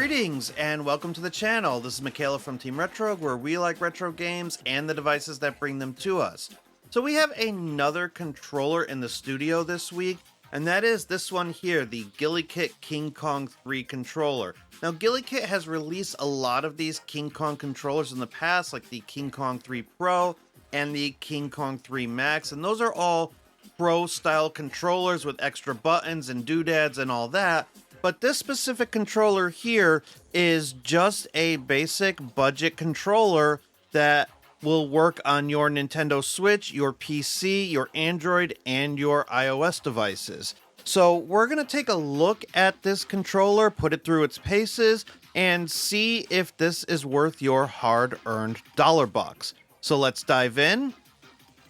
Greetings and welcome to the channel. This is Mikhailov from Team Retroid, where we like retro games and the devices that bring them to us. So we have another controller in the studio this week, and that is this one here, the Guilikit King Kong 3 controller. Now Guilikit has released a lot of these King Kong controllers in the past, like the King Kong 3 Pro and the King Kong 3 Max, and those are all Pro style controllers with extra buttons and doodads and all that. But this specific controller here is just a basic budget controller that will work on your Nintendo Switch, your PC, your Android, and your iOS devices. So we're going to take a look at this controller, put it through its paces, and see if this is worth your hard-earned dollar bucks. So let's dive in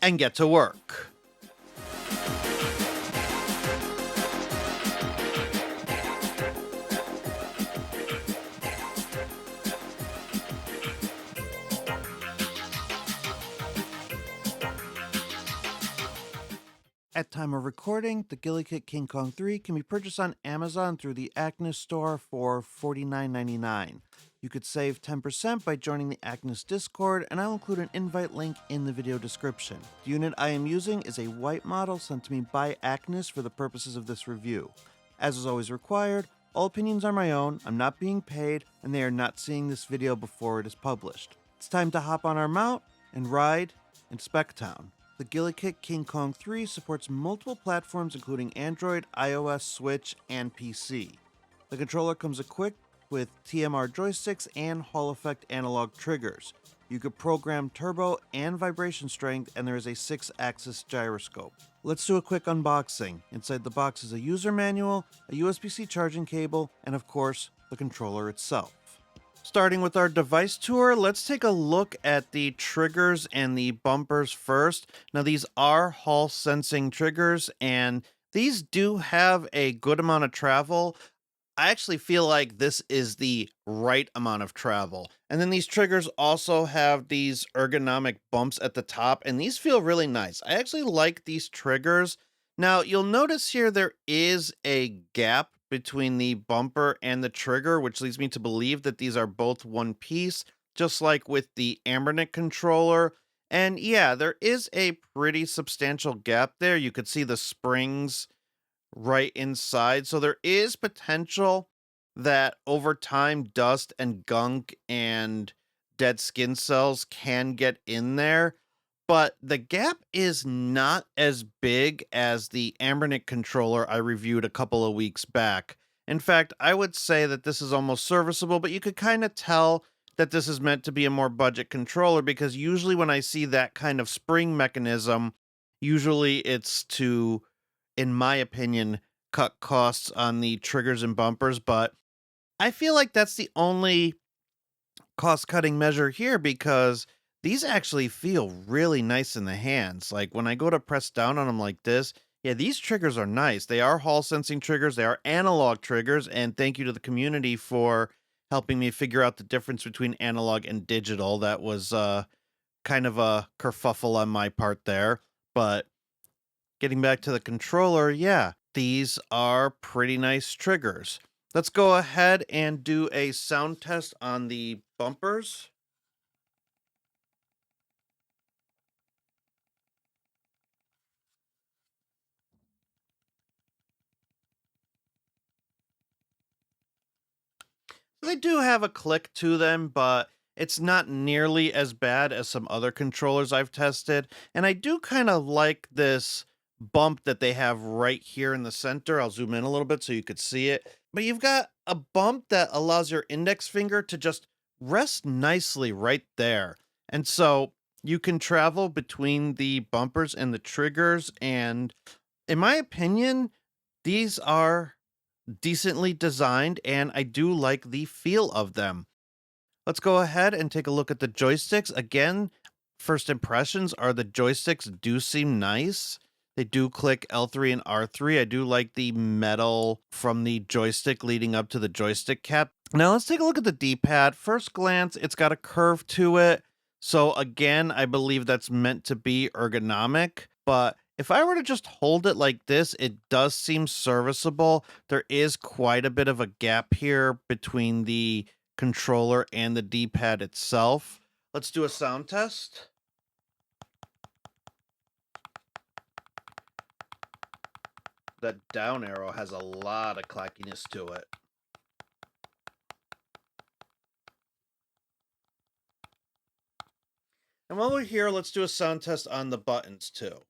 and get to work. At time of recording, the Guilikit King Kong 3 can be purchased on Amazon through the Acnes store for $49.99. You could save 10% by joining the Acnes Discord, and I'll include an invite link in the video description. The unit I am using is a white model sent to me by Acnes for the purposes of this review. As is always required, all opinions are my own, I'm not being paid, and they are not seeing this video before it is published. It's time to hop on our mount and ride in Specktown. The Guilikit King Kong 3 supports multiple platforms including Android, iOS, Switch, and PC. The controller comes equipped with TMR joysticks and Hall effect analog triggers. You could program turbo and vibration strength, and there is a 6-axis gyroscope. Let's do a quick unboxing. Inside the box is a user manual, a USB-C charging cable, and of course, the controller itself. Starting with our device tour, let's take a look at the triggers and the bumpers first. Now these are Hall sensing triggers, and these do have a good amount of travel. I actually feel like this is the right amount of travel. And then these triggers also have these ergonomic bumps at the top, and these feel really nice. I actually like these triggers. Now you'll notice here there is a gap between the bumper and the trigger, which leads me to believe that these are both one piece, just like with the Ambernic controller. And yeah, there is a pretty substantial gap there. You could see the springs right inside. So there is potential that over time, dust and gunk and dead skin cells can get in there. But the gap is not as big as the Ambernic controller I reviewed a couple of weeks back. In fact, I would say that this is almost serviceable, but you could kind of tell that this is meant to be a more budget controller, because usually when I see that kind of spring mechanism, usually it's to, in my opinion, cut costs on the triggers and bumpers. But I feel like that's the only cost-cutting measure here, because these actually feel really nice in the hands. Like when I go to press down on them like this, yeah, these triggers are nice. They are Hall sensing triggers. They are analog triggers. And thank you to the community for helping me figure out the difference between analog and digital. That was kind of a kerfuffle on my part there. But getting back to the controller, yeah, these are pretty nice triggers. Let's go ahead and do a sound test on the bumpers. They do have a click to them, but it's not nearly as bad as some other controllers I've tested. And I do kind of like this bump that they have right here in the center. I'll zoom in a little bit so you could see it. But you've got a bump that allows your index finger to just rest nicely right there. And so you can travel between the bumpers and the triggers. And in my opinion, these are decently designed, and I do like the feel of them. Let's go ahead and take a look at the joysticks. Again, first impressions are the joysticks do seem nice. They do click L3 and R3. I do like the metal from the joystick leading up to the joystick cap. Now let's take a look at the D-pad. First glance, it's got a curve to it. So again, I believe that's meant to be ergonomic, but If I were to just hold it like this, it does seem serviceable. There is quite a bit of a gap here between the controller and the D-pad itself. Let's do a sound test. That down arrow has a lot of clackiness to it. And while we're here, let's do a sound test on the buttons too.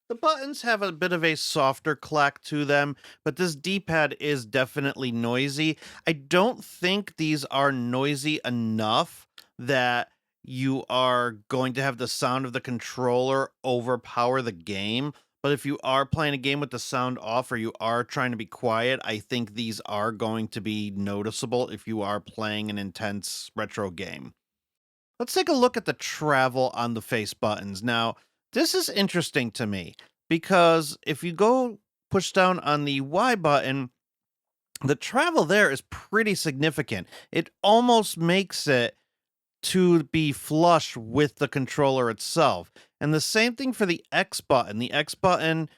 The buttons have a bit of a softer clack to them, but this D-pad is definitely noisy. I don't think these are noisy enough that you are going to have the sound of the controller overpower the game. But if you are playing a game with the sound off or you are trying to be quiet, I think these are going to be noticeable if you are playing an intense retro game. Let's take a look at the travel on the face buttons. Now, this is interesting to me because if you go push down on the Y button, the travel there is pretty significant. It almost makes it to be flush with the controller itself. And the same thing for the X button. The X button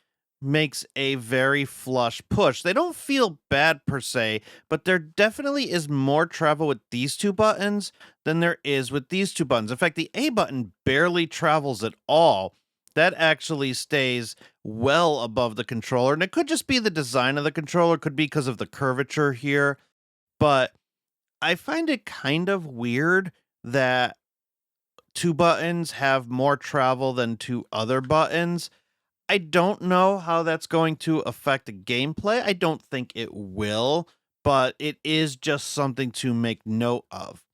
makes a very flush push. They don't feel bad per se, but there definitely is more travel with these two buttons than there is with these two buttons. In fact, the A button barely travels at all. That actually stays well above the controller. And it could just be the design of the controller, could be because of the curvature here. But I find it kind of weird that two buttons have more travel than two other buttons. I don't know how that's going to affect the gameplay. I don't think it will, but it is just something to make note of.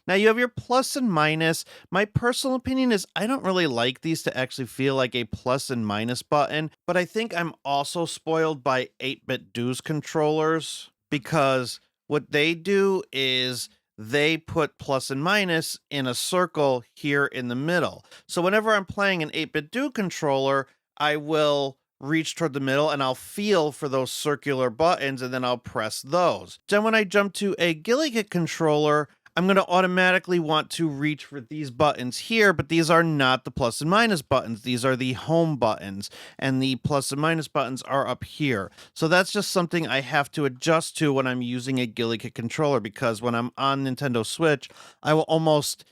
Now you have your plus and minus. My personal opinion is I don't really like these to actually feel like a plus and minus button, but I think I'm also spoiled by 8-bit Do's controllers because what they do is they put plus and minus in a circle here in the middle. So whenever I'm playing an 8-bit Do controller, I will reach toward the middle and I'll feel for those circular buttons and then I'll press those. Then when I jump to a Guilikit controller, I'm going to automatically want to reach for these buttons here, but these are not the plus and minus buttons. These are the home buttons, and the plus and minus buttons are up here. So that's just something I have to adjust to when I'm using a Guilikit controller, because when I'm on Nintendo Switch, I will almost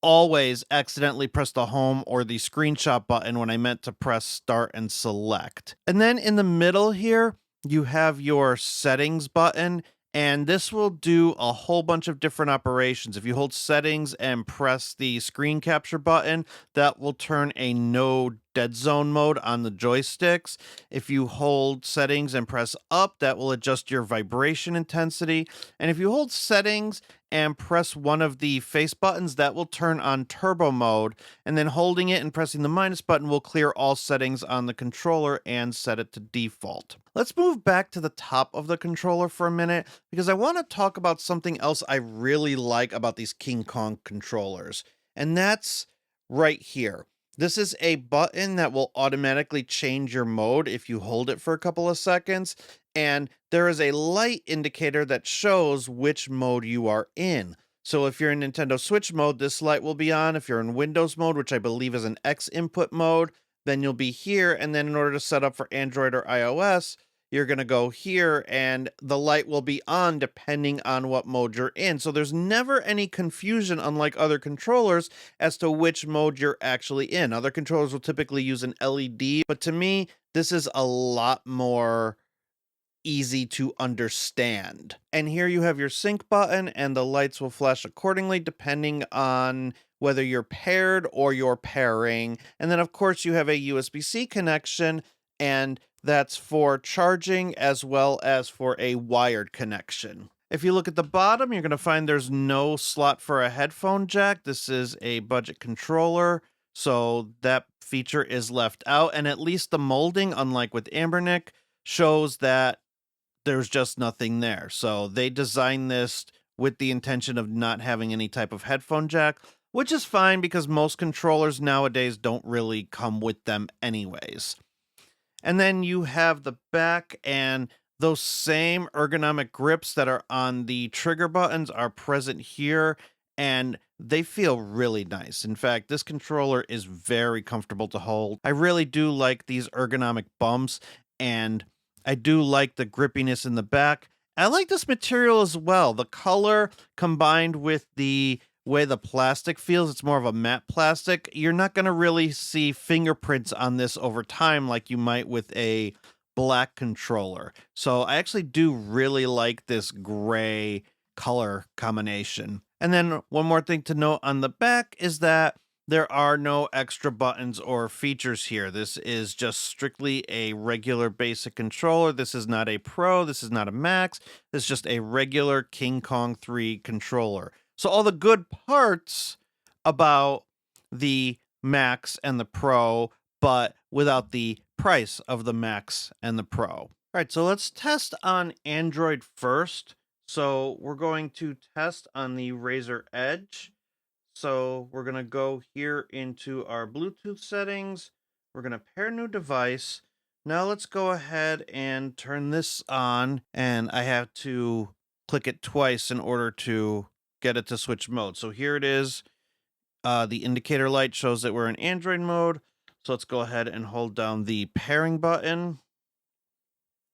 always accidentally press the home or the screenshot button when I meant to press start and select. And then in the middle here, you have your settings button, and this will do a whole bunch of different operations. If you hold settings and press the screen capture button, that will turn a no Deadzone mode on the joysticks. If you hold settings and press up, that will adjust your vibration intensity. And if you hold settings and press one of the face buttons, that will turn on turbo mode, and then holding it and pressing the minus button will clear all settings on the controller and set it to default. Let's move back to the top of the controller for a minute, because I want to talk about something else I really like about these King Kong controllers, and that's right here. This is a button that will automatically change your mode if you hold it for a couple of seconds, and there is a light indicator that shows which mode you are in. So if you're in Nintendo Switch mode, this light will be on. If you're in Windows mode, which I believe is an X input mode, then you'll be here. And then in order to set up for Android or iOS, you're going to go here and the light will be on depending on what mode you're in. So there's never any confusion, unlike other controllers, as to which mode you're actually in. Other controllers will typically use an LED, but to me, this is a lot more easy to understand. And here you have your sync button, and the lights will flash accordingly depending on whether you're paired or you're pairing. And then of course you have a USB-C connection, and that's for charging as well as for a wired connection. If you look at the bottom, you're going to find there's no slot for a headphone jack. This is a budget controller, so that feature is left out. And at least the molding, unlike with Ambernick, shows that there's just nothing there. So they designed this with the intention of not having any type of headphone jack, which is fine because most controllers nowadays don't really come with them anyways. And then you have the back, and Those same ergonomic grips that are on the trigger buttons are present here, and they feel really nice. In fact, this controller is very comfortable to hold. I really do like these ergonomic bumps, and I do like the grippiness in the back. I like this material as well. The color combined with the way the plastic feels, it's more of a matte plastic. You're not going to really see fingerprints on this over time like you might with a black controller. So I actually do really like this gray color combination. And then one more thing to note on the back is that there are no extra buttons or features here. This is just strictly a regular basic controller. This is not a Pro. This is not a Max. This is just a regular King Kong 3 controller. So all the good parts about the Max and the Pro, but without the price of the Max and the Pro. All right, so let's test on Android first. So we're going to test on the Razer Edge. So we're going to go here into our Bluetooth settings. We're going to pair new device. Now let's go ahead and turn this on, and I have to click it twice in order to get it to switch mode. So here it is. The indicator light shows that we're in Android mode. So let's go ahead and hold down the pairing button.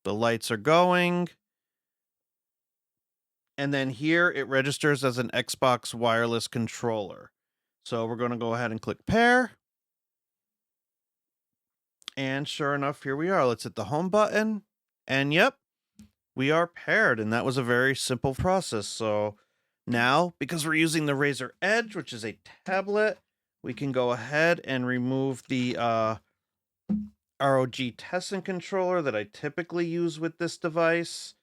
The lights are going. And then here it registers as an Xbox wireless controller. So we're going to go ahead and click pair. And sure enough, here we are. Let's hit the home button. And yep, we are paired. And that was a very simple process. So now, because we're using the Razer Edge, which is a tablet, we can go ahead and remove the ROG Testing controller that I typically use with this device.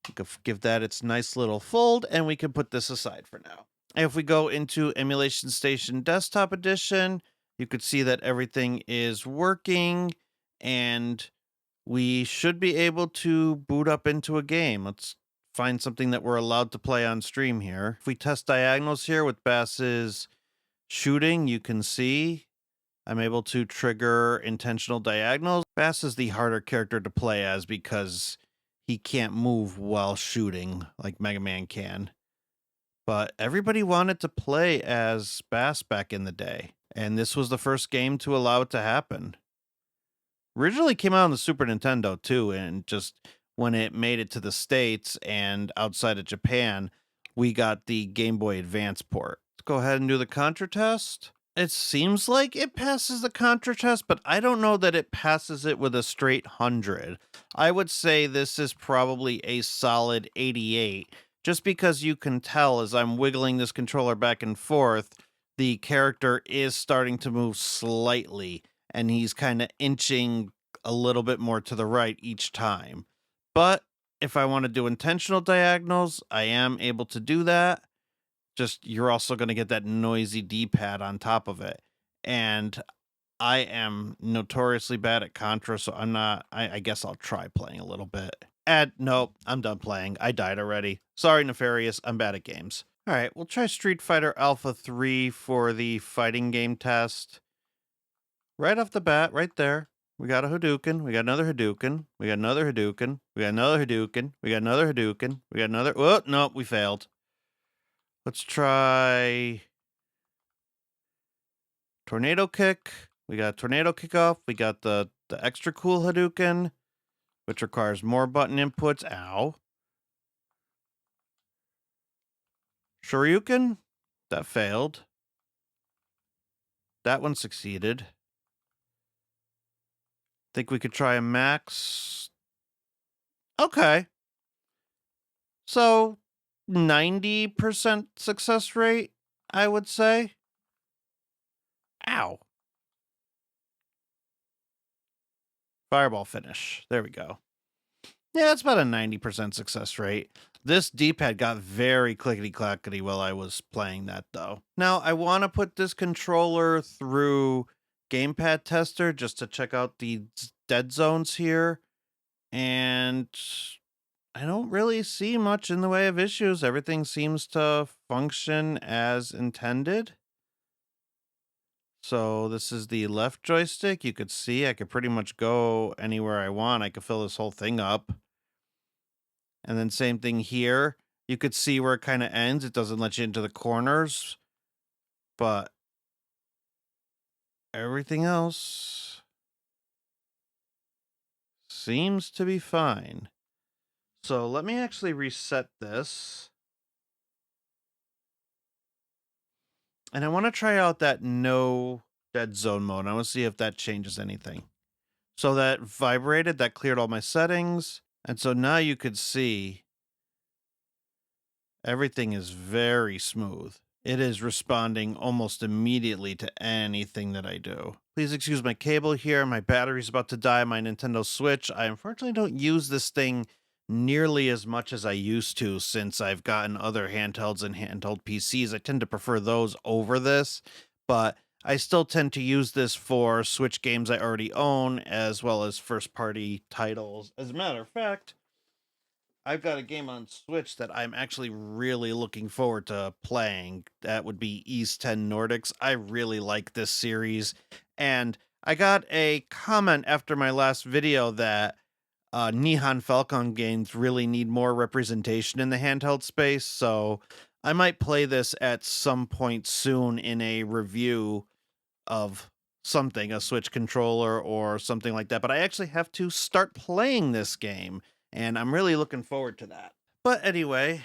We could give that its nice little fold, and we can put this aside for now. If we go into Emulation Station Desktop Edition, you could see that everything is working, and we should be able to boot up into a game. Let's find something that we're allowed to play on stream here. If we test diagonals here with Bass's shooting, you can see I'm able to trigger intentional diagonals. Bass is the harder character to play as because he can't move while shooting like Mega Man can. But everybody wanted to play as Bass back in the day, and this was the first game to allow it to happen. Originally came out on the Super Nintendo too, and just when it made it to the States and outside of Japan, we got the Game Boy Advance port. Let's go ahead and do the Contra test. It seems like it passes the Contra test, but I don't know that it passes it with a straight 100. I would say this is probably a solid 88, just because you can tell as I'm wiggling this controller back and forth, the character is starting to move slightly, and he's kind of inching a little bit more to the right each time. But if I want to do intentional diagonals, I am able to do that. Just you're also going to get that noisy D-pad on top of it. And I am notoriously bad at Contra, so I'm not, I guess I'll try playing a little bit. Nope, I'm done playing. I died already. Sorry, Nefarious, I'm bad at games. All right, we'll try Street Fighter Alpha 3 for the fighting game test. Right off the bat, right there, we got a Hadouken, we got another Hadouken, we got another Hadouken, we got another Hadouken, we got another Hadouken, we got another, oh, nope, we failed. Let's try Tornado Kick. We got Tornado Kick off. We got the extra cool Hadouken, which requires more button inputs. Ow. Shoryuken. That failed. That one succeeded. Think we could try a max. Okay. So 90% success rate, I would say. Ow. Fireball finish. There we go. Yeah, that's about a 90% success rate. This D-pad got very clickety-clackety while I was playing that, though. Now, I want to put this controller through Gamepad Tester just to check out the dead zones here. And I don't really see much in the way of issues. Everything seems to function as intended. So this is the left joystick. You could see I could pretty much go anywhere I want. I could fill this whole thing up. And then same thing here. You could see where it kind of ends. It doesn't let you into the corners, but everything else seems to be fine. So let me actually reset this. And I want to try out that no Deadzone mode. I want to see if that changes anything. So that vibrated, that cleared all my settings. And so now you could see everything is very smooth. It is responding almost immediately to anything that I do. Please excuse my cable here. My battery's about to die on my Nintendo Switch. I unfortunately don't use this thing nearly as much as I used to since I've gotten other handhelds and handheld PCs. I tend to prefer those over this, but I still tend to use this for Switch games I already own as well as first-party titles. As a matter of fact, I've got a game on Switch that I'm actually really looking forward to playing. That would be East 10 Nordics. I really like this series. And I got a comment after my last video that Nihon Falcon games really need more representation in the handheld space. So I might play this at some point soon in a review of something, a Switch controller or something like that. But I actually have to start playing this game, and I'm really looking forward to that. But anyway,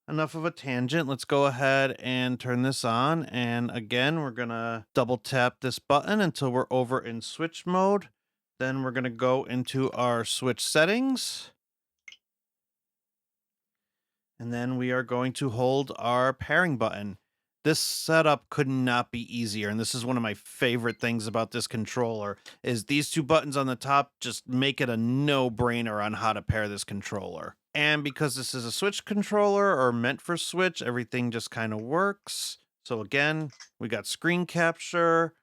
enough of a tangent. Let's go ahead and turn this on. And again, we're going to double tap this button until we're over in Switch mode. Then we're going to go into our Switch settings. And then we are going to hold our pairing button. This setup could not be easier, and this is one of my favorite things about this controller, is these two buttons on the top just make it a no-brainer on how to pair this controller. And because this is a Switch controller, or meant for Switch, everything just kind of works. So again, we got screen capture.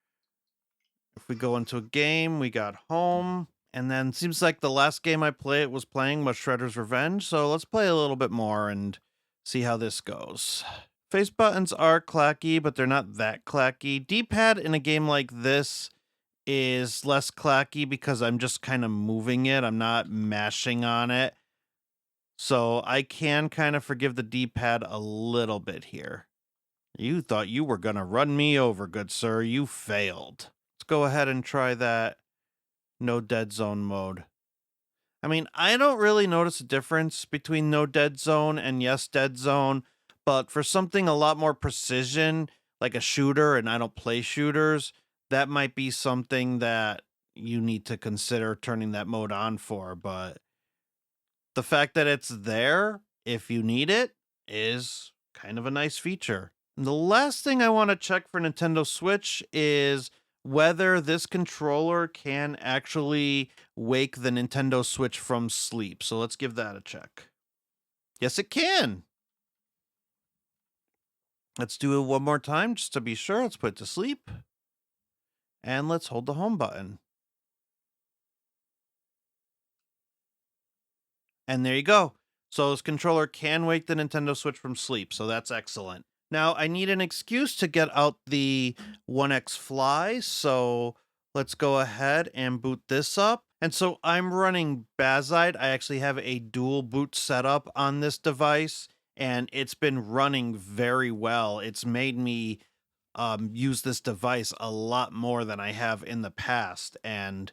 If we go into a game, we got home. And then seems like the last game I was playing was Shredder's Revenge, so let's play a little bit more and see how this goes. Face buttons are clacky, but they're not that clacky. D-pad in a game like this is less clacky because I'm just kind of moving it. I'm not mashing on it. So I can kind of forgive the D-pad a little bit here. You thought you were going to run me over, good sir. You failed. Let's go ahead and try that no Deadzone mode. I mean, I don't really notice a difference between no Deadzone and yes Deadzone, but for something a lot more precision, like a shooter, and I don't play shooters, that might be something that you need to consider turning that mode on for. But the fact that it's there, if you need it, is kind of a nice feature. And the last thing I want to check for Nintendo Switch is whether this controller can actually wake the Nintendo Switch from sleep. So let's give that a check. Yes, it can. Let's do it one more time just to be sure. Let's put it to sleep. And let's hold the home button. And there you go. So this controller can wake the Nintendo Switch from sleep. So that's excellent. Now I need an excuse to get out the 1X Fly. So let's go ahead and boot this up. And so I'm running Bazide. I actually have a dual boot setup on this device, and it's been running very well. It's made me use this device a lot more than I have in the past. And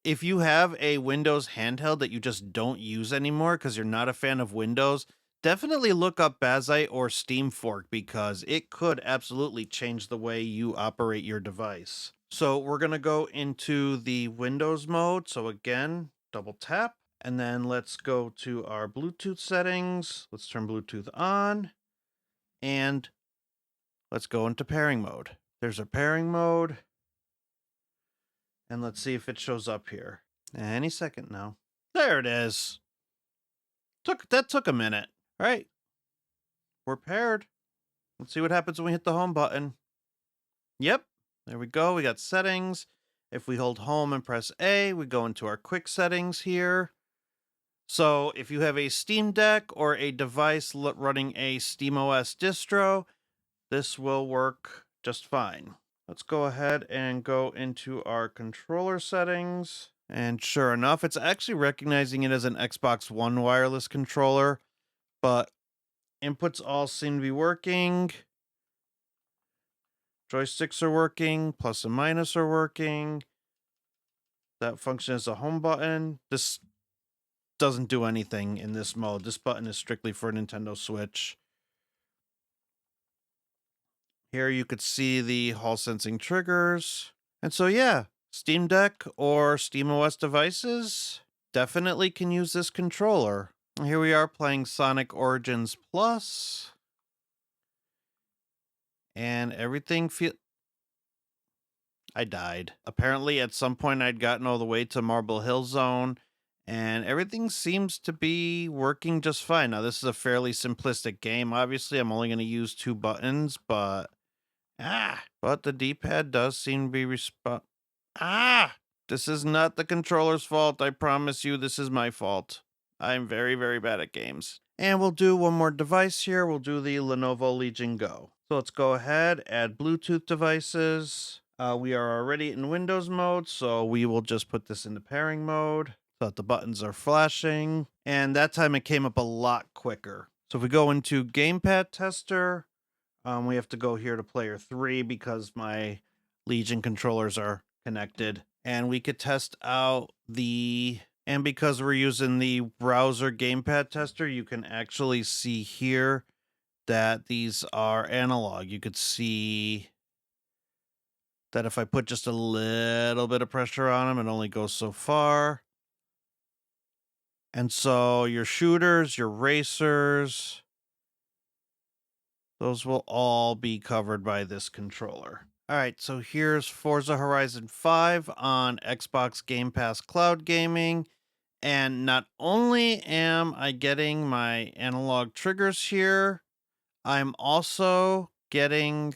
if you have a Windows handheld that you just don't use anymore because you're not a fan of Windows, definitely look up Bazite or SteamFork because it could absolutely change the way you operate your device. So we're going to go into the Windows mode. So again, double tap, and then let's go to our Bluetooth settings. Let's turn Bluetooth on, and let's go into pairing mode. There's our pairing mode. And let's see if it shows up here. Any second now. There it is. That took a minute. All right. We're paired. Let's see what happens when we hit the home button. Yep. There we go. We got settings. If we hold home and press A, we go into our quick settings here. So if you have a Steam Deck or a device running a SteamOS distro, this will work just fine. Let's go ahead and go into our controller settings. And sure enough, it's actually recognizing it as an Xbox One wireless controller. but inputs all seem to be working. Joysticks are working, plus and minus are working. That function is a home button. This doesn't do anything in this mode. This button is strictly for Nintendo Switch. Here you could see the Hall sensing triggers. And so yeah, Steam Deck or SteamOS devices definitely can use this controller. Here we are playing Sonic Origins Plus. And everything I died. Apparently at some point I'd gotten all the way to Marble Hill Zone, and everything seems to be working just fine. Now this is a fairly simplistic game. Obviously I'm only going to use 2 buttons, but the D-pad does seem to be this is not the controller's fault. I promise you this is my fault. I'm very, very bad at games. And we'll do one more device here. We'll do the Lenovo Legion Go. So let's go ahead, add Bluetooth devices. We are already in Windows mode, so we will just put this into pairing mode so that the buttons are flashing. And that time it came up a lot quicker. So if we go into Gamepad Tester, we have to go here to player 3 because my Legion controllers are connected. And we could test out and because we're using the browser Gamepad Tester, you can actually see here that these are analog. You could see that if I put just a little bit of pressure on them, it only goes so far. And so your shooters, your racers, those will all be covered by this controller. All right, so here's Forza Horizon 5 on Xbox Game Pass Cloud Gaming. And not only am I getting my analog triggers here, I'm also getting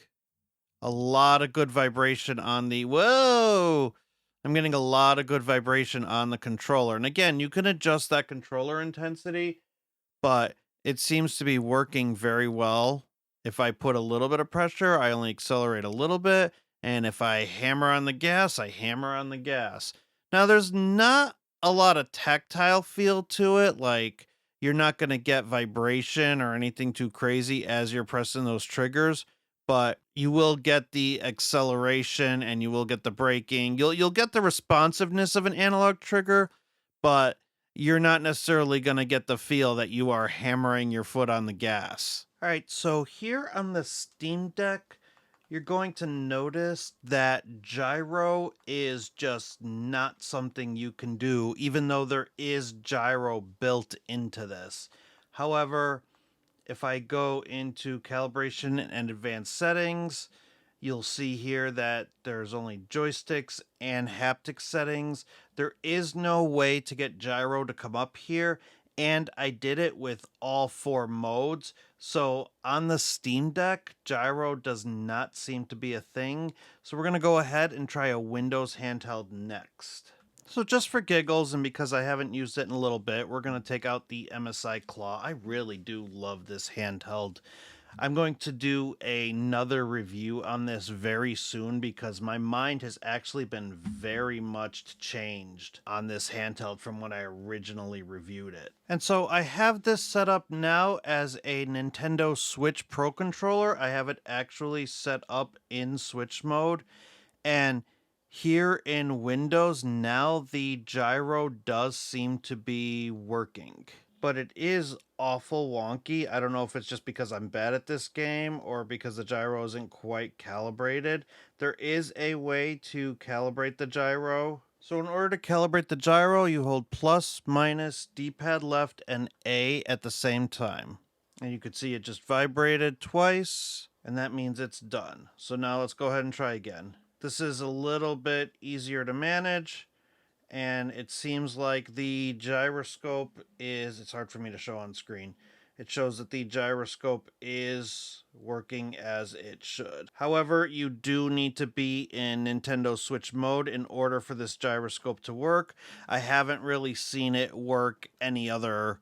a lot of good vibration on the... Whoa! I'm getting a lot of good vibration on the controller. And again, you can adjust that controller intensity, but it seems to be working very well. If I put a little bit of pressure, I only accelerate a little bit. And if I hammer on the gas, I hammer on the gas. Now, there's not a lot of tactile feel to it. Like, you're not going to get vibration or anything too crazy as you're pressing those triggers, but you will get the acceleration and you will get the braking. You'll get the responsiveness of an analog trigger, but you're not necessarily going to get the feel that you are hammering your foot on the gas. All right, so here on the Steam Deck, you're going to notice that gyro is just not something you can do, even though there is gyro built into this. However, if I go into calibration and advanced settings, you'll see here that there's only joysticks and haptic settings. There is no way to get gyro to come up here, and I did it with all 4 modes. So on the Steam Deck, gyro does not seem to be a thing. So we're going to go ahead and try a Windows handheld next. So just for giggles and because I haven't used it in a little bit, we're going to take out the MSI Claw. I really do love this handheld. I'm going to do another review on this very soon because my mind has actually been very much changed on this handheld from when I originally reviewed it. And so I have this set up now as a Nintendo Switch Pro controller. I have it actually set up in Switch mode, and here in Windows now the gyro does seem to be working, but it is awful wonky. I don't know if it's just because I'm bad at this game or because the gyro isn't quite calibrated. There is a way to calibrate the gyro. So in order to calibrate the gyro, you hold plus, minus, D-pad left, and A at the same time. And you could see it just vibrated twice, and that means it's done. So now let's go ahead and try again. This is a little bit easier to manage, and it seems like the gyroscope is, it's hard for me to show on screen. It shows that the gyroscope is working as it should. However, you do need to be in Nintendo Switch mode in order for this gyroscope to work. I haven't really seen it work any other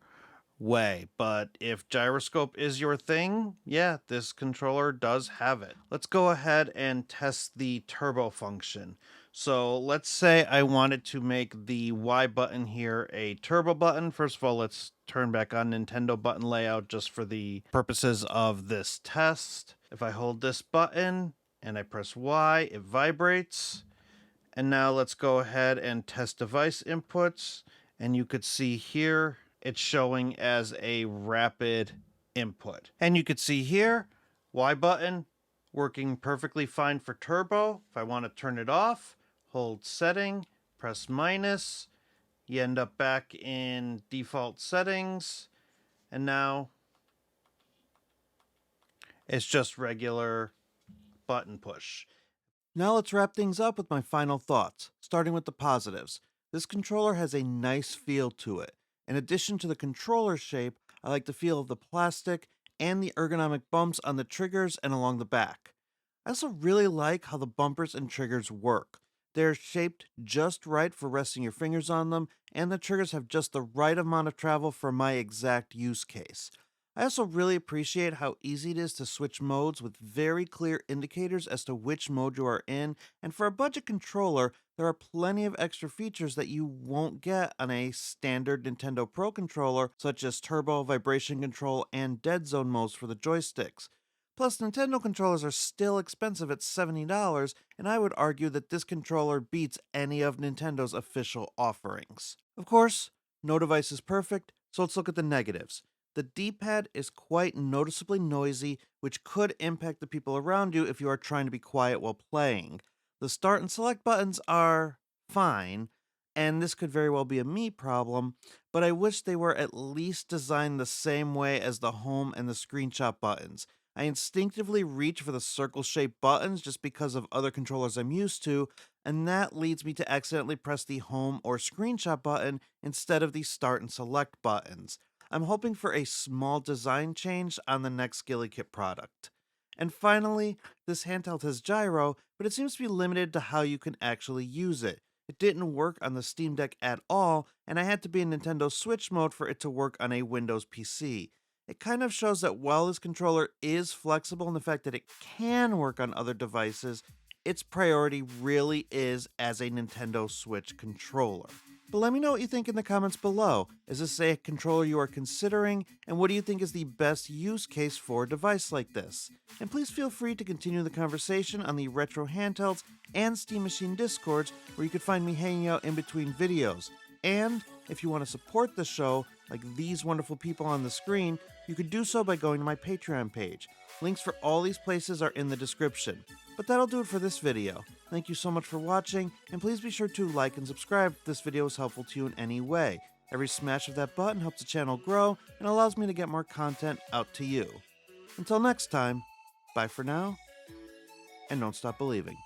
way. But if gyroscope is your thing, yeah, this controller does have it. Let's go ahead and test the turbo function. So let's say I wanted to make the Y button here a turbo button. First of all, let's turn back on Nintendo button layout just for the purposes of this test. If I hold this button and I press Y, it vibrates. And now let's go ahead and test device inputs. And you could see here, it's showing as a rapid input. And you could see here, Y button working perfectly fine for turbo. If I want to turn it off, hold setting, press minus, you end up back in default settings. And now it's just regular button push. Now let's wrap things up with my final thoughts, starting with the positives. This controller has a nice feel to it. In addition to the controller shape, I like the feel of the plastic and the ergonomic bumps on the triggers and along the back. I also really like how the bumpers and triggers work. They're shaped just right for resting your fingers on them, and the triggers have just the right amount of travel for my exact use case. I also really appreciate how easy it is to switch modes with very clear indicators as to which mode you are in, and for a budget controller, there are plenty of extra features that you won't get on a standard Nintendo Pro controller, such as turbo, vibration control, and Deadzone modes for the joysticks. Plus, Nintendo controllers are still expensive at $70, and I would argue that this controller beats any of Nintendo's official offerings. Of course, no device is perfect, so let's look at the negatives. The D-pad is quite noticeably noisy, which could impact the people around you if you are trying to be quiet while playing. The start and select buttons are fine, and this could very well be a me problem, but I wish they were at least designed the same way as the home and the screenshot buttons. I instinctively reach for the circle-shaped buttons just because of other controllers I'm used to, and that leads me to accidentally press the home or screenshot button instead of the start and select buttons. I'm hoping for a small design change on the next Guilikit product. And finally, this handheld has gyro, but it seems to be limited to how you can actually use it. It didn't work on the Steam Deck at all, and I had to be in Nintendo Switch mode for it to work on a Windows PC. It kind of shows that while this controller is flexible in the fact that it can work on other devices, its priority really is as a Nintendo Switch controller. But let me know what you think in the comments below. Is this a controller you are considering, and what do you think is the best use case for a device like this? And please feel free to continue the conversation on the Retro Handhelds and Steam Machine Discords, where you can find me hanging out in between videos. And if you want to support the show, like these wonderful people on the screen, you could do so by going to my Patreon page. Links for all these places are in the description. But that'll do it for this video. Thank you so much for watching, and please be sure to like and subscribe if this video was helpful to you in any way. Every smash of that button helps the channel grow and allows me to get more content out to you. Until next time, bye for now, and don't stop believing.